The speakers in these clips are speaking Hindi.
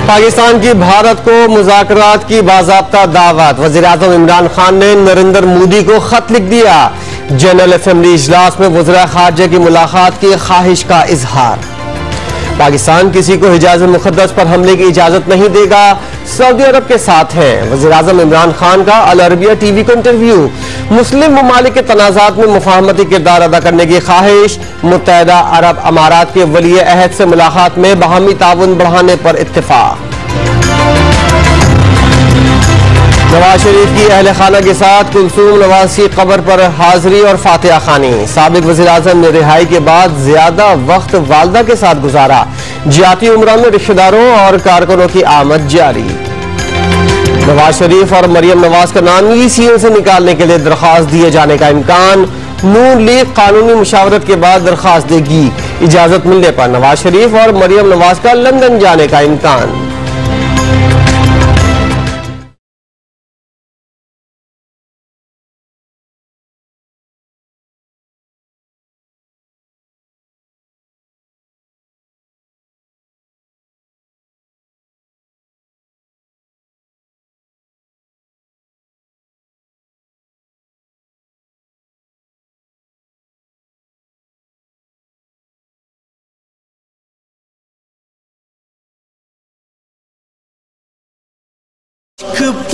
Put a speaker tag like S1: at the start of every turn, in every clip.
S1: पाकिस्तान की भारत को मुज़ाकरात की बाज़ाब्ता दावत। वज़ीर-ए-आज़म इमरान खान ने नरेंद्र मोदी को खत लिख दिया। जनरल असेंबली इजलास में वज़ीर ख़ारजा की मुलाकात की ख्वाहिश का इजहार। पाकिस्तान किसी को हिजाज़ मुक़द्दस पर हमले की इजाज़त नहीं देगा, सऊदी अरब के साथ है। वज़ीर-ए-आज़म इमरान खान का अल अरबिया टीवी को इंटरव्यू। मुस्लिम ममालिक के तनाज़ात में मुफ़ाहमती किरदार अदा करने की ख्वाहिश। मुत्तहिदा अरब अमारात के वली अहद से मुलाकात में बाहमी ताउन बढ़ाने पर इत्तिफ़ाक़। नवाज शरीफ की अहल खाना के साथ कुलसूम नवाज की कब्र पर हाजिरी और फातिहा खानी। साबिक वज़ीर आज़म ने रिहाई के बाद ज्यादा वक्त वालदा के साथ गुजारा। जियाती उम्रा में रिश्तेदारों और कारकुनों की आमद जारी। नवाज शरीफ और मरियम नवाज का नाम ECN से निकालने के लिए दरख्वास्त दिए जाने का इम्कान। नून लीग कानूनी मुशावरत के बाद दरख्वास्त देगी। इजाजत मिलने पर नवाज शरीफ और मरियम नवाज का लंदन जाने का इम्कान।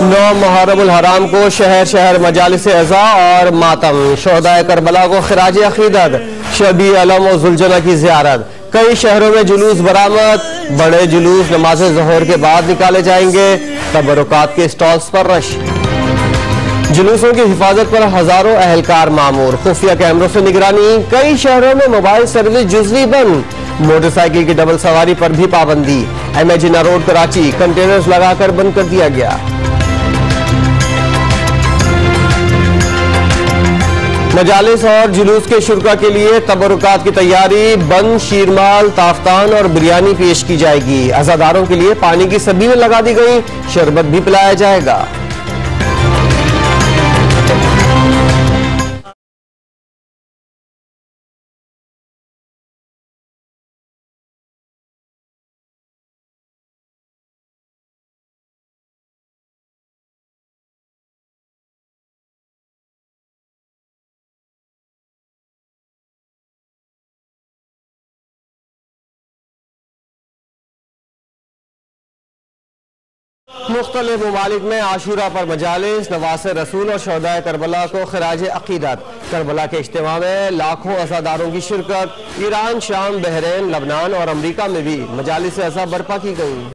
S1: नौ मुहर्रमुल हराम को शहर शहर मजालिस अज़ा और मातम। शोहदाए करबला को खिराज अकीदत, शबी अलम और जुलजना की ज़ियारत। कई शहरों में जुलूस बरामद। बड़े जुलूस नमाज ज़ोहर के बाद निकाले जाएंगे। तबरुकात के स्टॉल्स पर रश। जुलूसों की हिफाजत पर हजारों अहलकार मामूर। खुफिया कैमरों से निगरानी। कई शहरों में मोबाइल सर्विस जुज़वी बंद। मोटरसाइकिल की डबल सवारी पर भी पाबंदी। इमेजिना रोड कराची कंटेनर्स लगाकर बंद कर दिया गया। मजालिस और जुलूस के शुरका के लिए तबरुकात की तैयारी। बंद शीरमाल, ताफ्तान और बिरयानी पेश की जाएगी। अज़ादारों के लिए पानी की सबीलें लगा दी गई। शरबत भी पिलाया जाएगा। मुख्तलिफ ममालिक में आशूरा पर मजालिस। नवासे रसूल और शोहदाए करबला को खिराज अकीदत। करबला के इज्तिमा में लाखों अज़ादारों की शिरकत। ईरान, शाम, बहरीन, लबनान और अमरीका में भी मजालिस अज़ा बर्पा की गई।